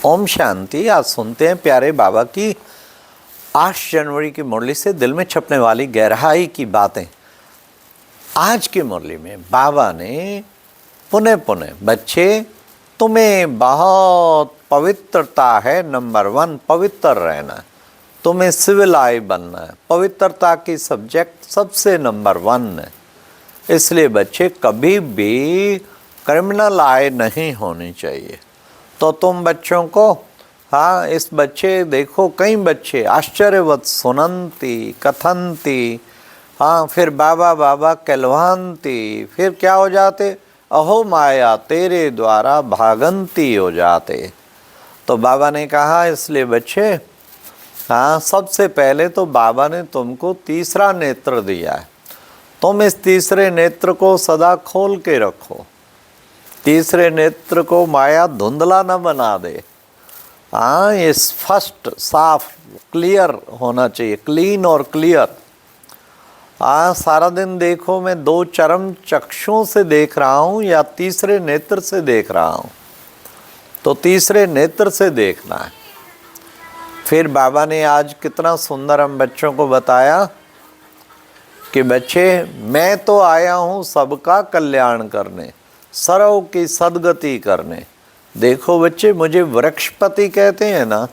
ओम शांति। आज सुनते हैं प्यारे बाबा की 8 जनवरी की मुरली से दिल में छपने वाली गहराई की बातें। आज की मुरली में बाबा ने पुनः पुनः बच्चे तुम्हें बहुत पवित्रता है, नंबर 1 पवित्र रहना है, तुम्हें सिविलाइज बनना है, पवित्रता की सब्जेक्ट सबसे नंबर 1 है। इसलिए बच्चे कभी भी क्रिमिनल आय नहीं होनी चाहिए। तो तुम बच्चों को इस बच्चे देखो, कई बच्चे आश्चर्यवत सुनंती कथंती, फिर बाबा बाबा कहलवानती, फिर क्या हो जाते, अहो माया तेरे द्वारा भागंती हो जाते। तो बाबा ने कहा इसलिए बच्चे सबसे पहले तो बाबा ने तुमको तीसरा नेत्र दिया है, तुम इस तीसरे नेत्र को सदा खोल के रखो। तीसरे नेत्र को माया धुंधला न बना दे। ये फर्स्ट साफ क्लियर होना चाहिए, क्लीन और क्लियर। सारा दिन देखो मैं 2 चरम चक्षुओं से देख रहा हूँ या तीसरे नेत्र से देख रहा हूँ, तो तीसरे नेत्र से देखना है। फिर बाबा ने आज कितना सुंदर हम बच्चों को बताया कि बच्चे मैं तो आया हूँ सबका कल्याण करने, सर्व की सद्गति करने। देखो बच्चे, मुझे वृक्षपति कहते हैं ना,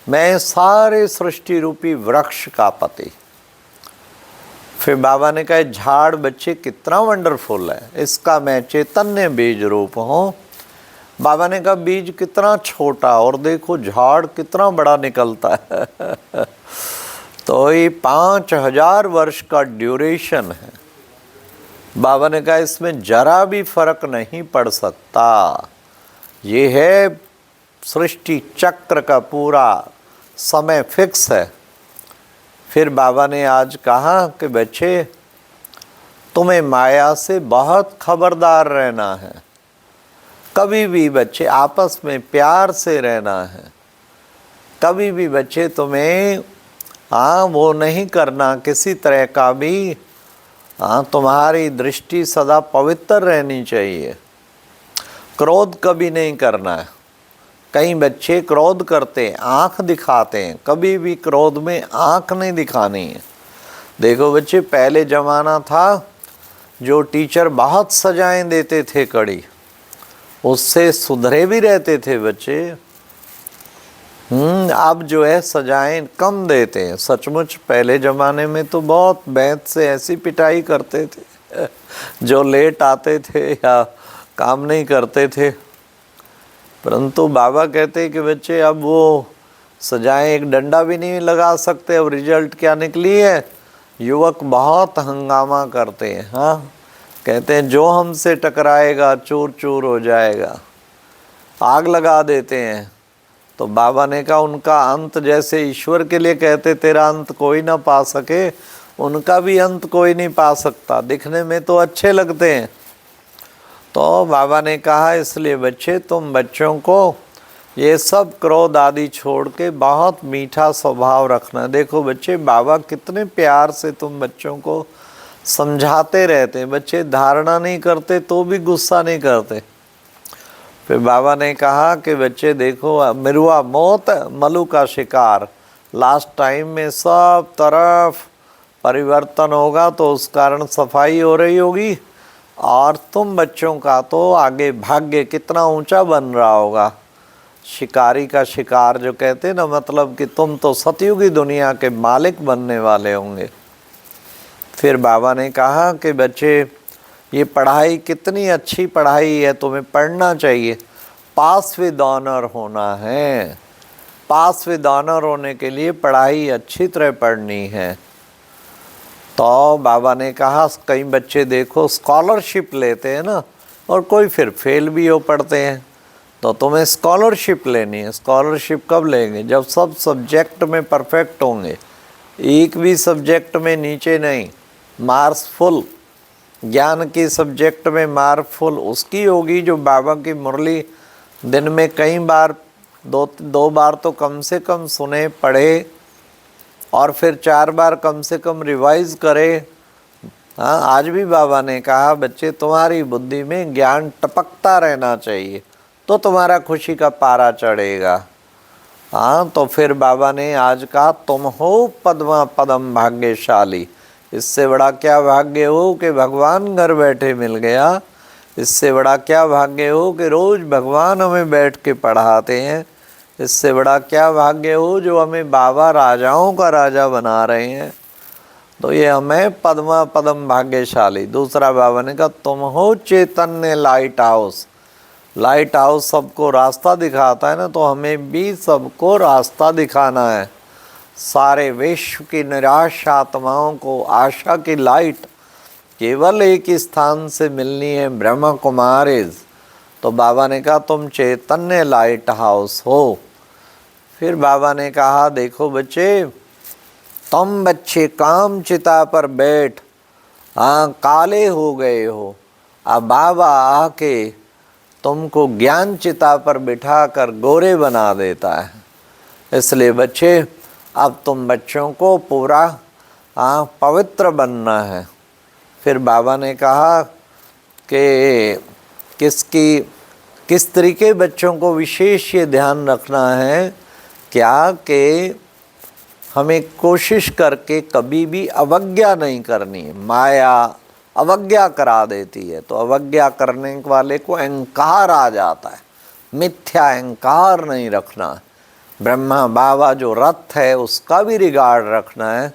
मैं सारे सृष्टि रूपी वृक्ष का पति। फिर बाबा ने कहा झाड़ बच्चे कितना वंडरफुल है, इसका मैं चैतन्य बीज रूप हूँ। बाबा ने कहा बीज कितना छोटा और देखो झाड़ कितना बड़ा निकलता है। तो ये 5000 वर्ष का ड्यूरेशन है। बाबा ने कहा इसमें जरा भी फर्क नहीं पड़ सकता, ये है सृष्टि चक्र का पूरा समय फिक्स है। फिर बाबा ने आज कहा कि बच्चे तुम्हें माया से बहुत खबरदार रहना है, कभी भी बच्चे आपस में प्यार से रहना है, कभी भी बच्चे तुम्हें वो नहीं करना, किसी तरह का भी तुम्हारी दृष्टि सदा पवित्र रहनी चाहिए। क्रोध कभी नहीं करना है। कई बच्चे क्रोध करते हैं, आँख दिखाते हैं, कभी भी क्रोध में आँख नहीं दिखानी है। देखो बच्चे, पहले ज़माना था जो टीचर बहुत सजाएं देते थे कड़ी, उससे सुधरे भी रहते थे बच्चे। अब जो है सजाएं कम देते हैं। सचमुच पहले ज़माने में तो बहुत बैंत से ऐसी पिटाई करते थे जो लेट आते थे या काम नहीं करते थे। परंतु बाबा कहते कि बच्चे अब वो सजाएं एक डंडा भी नहीं लगा सकते। अब रिजल्ट क्या निकली है, युवक बहुत हंगामा करते हैं। कहते हैं जो हमसे टकराएगा चूर चूर हो जाएगा, आग लगा देते हैं। तो बाबा ने कहा उनका अंत जैसे ईश्वर के लिए कहते तेरा अंत कोई ना पा सके, उनका भी अंत कोई नहीं पा सकता। दिखने में तो अच्छे लगते हैं। तो बाबा ने कहा इसलिए बच्चे तुम बच्चों को ये सब क्रोध आदि छोड़ के बहुत मीठा स्वभाव रखना। देखो बच्चे, बाबा कितने प्यार से तुम बच्चों को समझाते रहते हैं। बच्चे धारणा नहीं करते तो भी गुस्सा नहीं करते। फिर बाबा ने कहा कि बच्चे देखो, मिरुआ मौत मलू का शिकार, लास्ट टाइम में सब तरफ परिवर्तन होगा तो उस कारण सफाई हो रही होगी, और तुम बच्चों का तो आगे भाग्य कितना ऊंचा बन रहा होगा। शिकारी का शिकार जो कहते हैं ना, मतलब कि तुम तो सतयुगी दुनिया के मालिक बनने वाले होंगे। फिर बाबा ने कहा कि बच्चे ये पढ़ाई कितनी अच्छी पढ़ाई है, तुम्हें पढ़ना चाहिए, पास विद ऑनर होना है। पास विद ऑनर होने के लिए पढ़ाई अच्छी तरह पढ़नी है। तो बाबा ने कहा कई बच्चे देखो स्कॉलरशिप लेते हैं ना, और कोई फिर फेल भी हो पढ़ते हैं। तो तुम्हें स्कॉलरशिप लेनी है। स्कॉलरशिप कब लेंगे, जब सब सब्जेक्ट में परफेक्ट होंगे, एक भी सब्जेक्ट में नीचे नहीं, मार्क्स फुल। ज्ञान की सब्जेक्ट में मार्क फुल उसकी होगी जो बाबा की मुरली दिन में कई बार दो बार तो कम से कम सुने, पढ़े, और फिर 4 बार कम से कम रिवाइज करे। आज भी बाबा ने कहा बच्चे तुम्हारी बुद्धि में ज्ञान टपकता रहना चाहिए, तो तुम्हारा खुशी का पारा चढ़ेगा। हाँ, तो फिर बाबा ने आज कहा तुम हो पद्मा पदम भाग्यशाली। इससे बड़ा क्या भाग्य हो कि भगवान घर बैठे मिल गया। इससे बड़ा क्या भाग्य हो कि रोज़ भगवान हमें बैठ के पढ़ाते हैं। इससे बड़ा क्या भाग्य हो जो हमें बाबा राजाओं का राजा बना रहे हैं। तो ये हमें पद्मा पदम भाग्यशाली। दूसरा बाबा ने कहा तुम हो चैतन्य लाइट हाउस। लाइट हाउस सबको रास्ता दिखाता है ना, तो हमें भी सबको रास्ता दिखाना है। सारे विश्व की निराश आत्माओं को आशा की लाइट केवल एक ही स्थान से मिलनी है, ब्रह्म कुमारीज। तो बाबा ने कहा तुम चैतन्य लाइट हाउस हो। फिर बाबा ने कहा देखो बच्चे, तुम बच्चे काम चिता पर बैठ काले हो गए हो। अब बाबा आके तुमको ज्ञान चिता पर बिठाकर गोरे बना देता है। इसलिए बच्चे अब तुम बच्चों को पूरा पवित्र बनना है। फिर बाबा ने कहा कि किस तरीके बच्चों को विशेष ये ध्यान रखना है क्या कि हमें कोशिश करके कभी भी अवज्ञा नहीं करनी। माया अवज्ञा करा देती है, तो अवज्ञा करने वाले को अहंकार आ जाता है। मिथ्या अहंकार नहीं रखना। ब्रह्मा बाबा जो रथ है उसका भी रिगार्ड रखना है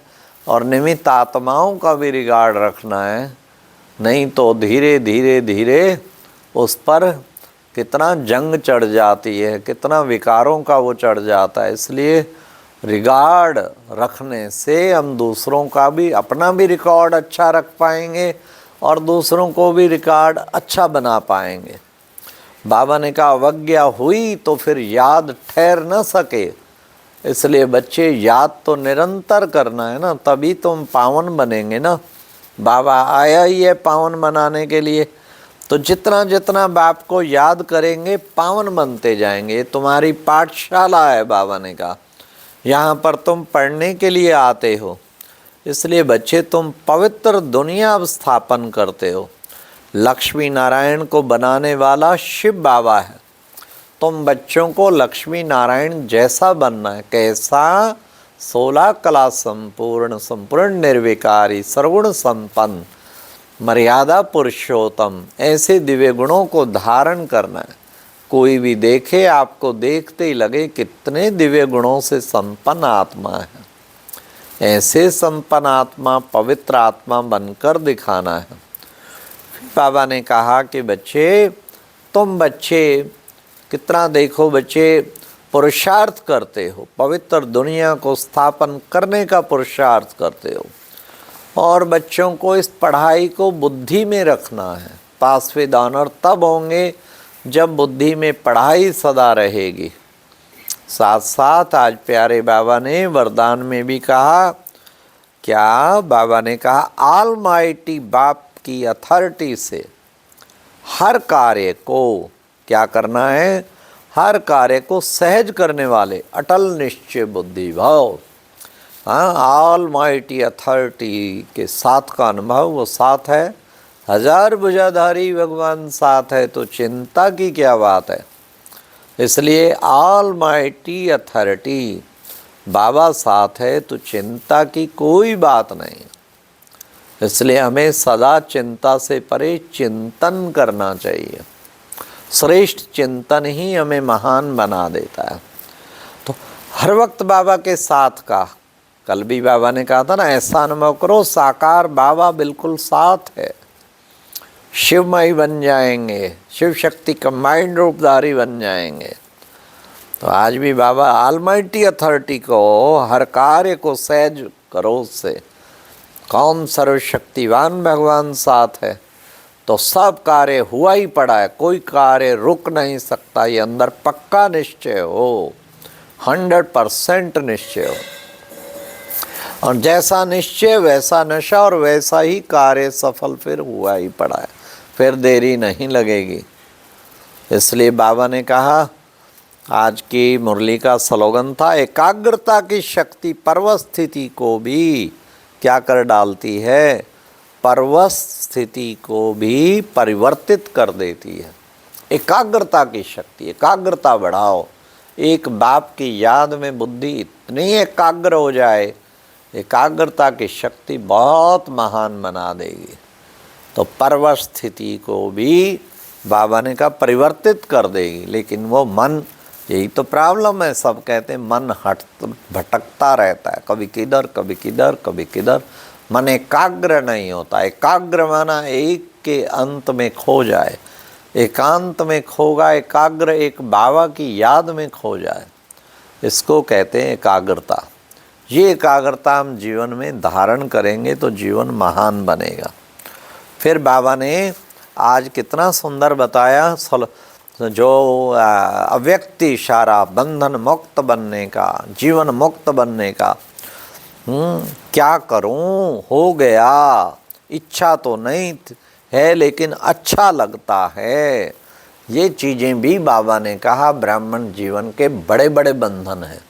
और निमित्त आत्माओं का भी रिगार्ड रखना है। नहीं तो धीरे धीरे धीरे उस पर कितना जंग चढ़ जाती है, कितना विकारों का वो चढ़ जाता है। इसलिए रिगार्ड रखने से हम दूसरों का भी, अपना भी रिकॉर्ड अच्छा रख पाएंगे और दूसरों को भी रिकॉर्ड अच्छा बना पाएंगे। बाबा ने कहा अवज्ञा हुई तो फिर याद ठहर न सके। इसलिए बच्चे याद तो निरंतर करना है ना, तभी तुम पावन बनेंगे ना। बाबा आया ही है पावन बनाने के लिए, तो जितना जितना बाप को याद करेंगे पावन बनते जाएंगे। तुम्हारी पाठशाला है, बाबा ने कहा यहाँ पर तुम पढ़ने के लिए आते हो। इसलिए बच्चे तुम पवित्र दुनिया स्थापन करते हो। लक्ष्मी नारायण को बनाने वाला शिव बाबा है। तुम बच्चों को लक्ष्मी नारायण जैसा बनना है। कैसा? 16 कला संपूर्ण निर्विकारी सर्वगुण संपन्न मर्यादा पुरुषोत्तम, ऐसे दिव्य गुणों को धारण करना है। कोई भी देखे आपको देखते ही लगे कितने दिव्य गुणों से संपन्न आत्मा है। ऐसे संपन्न आत्मा, पवित्र आत्मा बनकर दिखाना है। फिर बाबा ने कहा कि बच्चे तुम बच्चे कितना देखो बच्चे पुरुषार्थ करते हो, पवित्र दुनिया को स्थापन करने का पुरुषार्थ करते हो। और बच्चों को इस पढ़ाई को बुद्धि में रखना है। पासवें ऑनर तब होंगे जब बुद्धि में पढ़ाई सदा रहेगी। साथ साथ आज प्यारे बाबा ने वरदान में भी कहा, क्या बाबा ने कहा ऑलमाइटी बाप की अथॉरिटी से हर कार्य को क्या करना है, हर कार्य को सहज करने वाले अटल निश्चय बुद्धि भाव। हाँ, ऑलमाइटी अथॉरिटी के साथ का अनुभव वो साथ है। 1000 भुजाधारी भगवान साथ है तो चिंता की क्या बात है। इसलिए ऑलमाइटी अथॉरिटी बाबा साथ है तो चिंता की कोई बात नहीं। इसलिए हमें सदा चिंता से परे चिंतन करना चाहिए। श्रेष्ठ चिंतन ही हमें महान बना देता है। तो हर वक्त बाबा के साथ का, कल भी बाबा ने कहा था ना, ऐसा अनुभव करो साकार बाबा बिल्कुल साथ है। शिवमय बन जाएंगे, शिव शक्ति कंबाइंड रूपधारी बन जाएंगे। तो आज भी बाबा ऑलमाइटी अथॉरिटी को हर कार्य को सहज करो उससे। कौन सर्वशक्तिवान भगवान साथ है तो सब कार्य हुआ ही पड़ा है, कोई कार्य रुक नहीं सकता। ये अंदर पक्का निश्चय हो, 100% निश्चय हो। और जैसा निश्चय वैसा नशा और वैसा ही कार्य सफल फिर हुआ ही पड़ा है, फिर देरी नहीं लगेगी। इसलिए बाबा ने कहा, आज की मुरली का स्लोगन था, एकाग्रता की शक्ति पर्वत स्थिति को भी क्या कर डालती है, पर्वत स्थिति को भी परिवर्तित कर देती है। एकाग्रता की शक्ति, एकाग्रता बढ़ाओ। एक बाप की याद में बुद्धि इतनी एकाग्र हो जाए, एकाग्रता की शक्ति बहुत महान बना देगी। तो पर्व स्थिति को भी बाबा ने कहा परिवर्तित कर देगी। लेकिन वो मन, यही तो प्रॉब्लम है, सब कहते हैं मन भटकता रहता है, कभी किधर कभी किधर कभी किधर, मन एकाग्र नहीं होता। एकाग्र माना एक के अंत में खो जाए, एकांत में खोगा, एकाग्र एक बाबा की याद में खो जाए, इसको कहते हैं एकाग्रता। ये एकाग्रता हम जीवन में धारण करेंगे तो जीवन महान बनेगा। फिर बाबा ने आज कितना सुंदर बताया, जो अव्यक्त इशारा बंधन मुक्त बनने का, जीवन मुक्त बनने का। क्या करूं, हो गया, इच्छा तो नहीं है लेकिन अच्छा लगता है। ये चीज़ें भी बाबा ने कहा ब्राह्मण जीवन के बड़े बड़े बंधन हैं।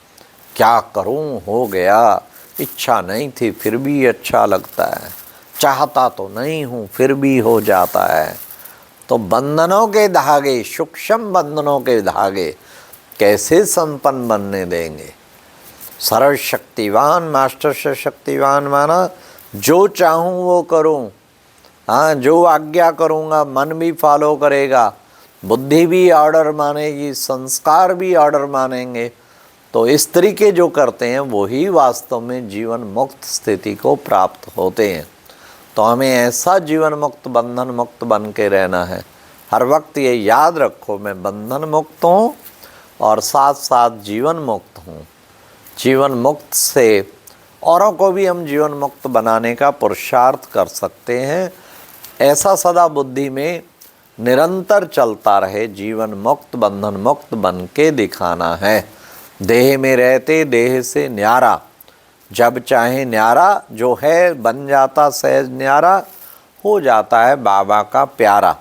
क्या करूं, हो गया, इच्छा नहीं थी फिर भी अच्छा लगता है, चाहता तो नहीं हूँ फिर भी हो जाता है। तो बंधनों के धागे, सूक्ष्म बंधनों के धागे कैसे संपन्न बनने देंगे। सर्वशक्तिवान, मास्टर से शक्तिवान माना जो चाहूँ वो करूँ, हाँ जो आज्ञा करूँगा मन भी फॉलो करेगा, बुद्धि भी ऑर्डर मानेगी, संस्कार भी ऑर्डर मानेंगे। तो इस तरीके जो करते हैं वही वास्तव में जीवन मुक्त स्थिति को प्राप्त होते हैं। तो हमें ऐसा जीवन मुक्त, बंधन मुक्त बन के रहना है। हर वक्त ये याद रखो, मैं बंधन मुक्त हूँ और साथ साथ जीवन मुक्त हूँ। जीवन मुक्त से औरों को भी हम जीवन मुक्त बनाने का पुरुषार्थ कर सकते हैं। ऐसा सदा बुद्धि में निरंतर चलता रहे, जीवन मुक्त, बंधन मुक्त बन के दिखाना है। देह में रहते देह से न्यारा, जब चाहे न्यारा जो है बन जाता, सहज न्यारा हो जाता है बाबा का प्यारा।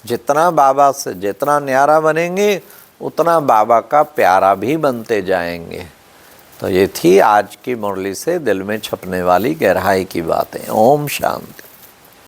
जितना बाबा से जितना न्यारा बनेंगे उतना बाबा का प्यारा भी बनते जाएंगे। तो ये थी आज की मुरली से दिल में छपने वाली गहराई की बातें। ओम शांति।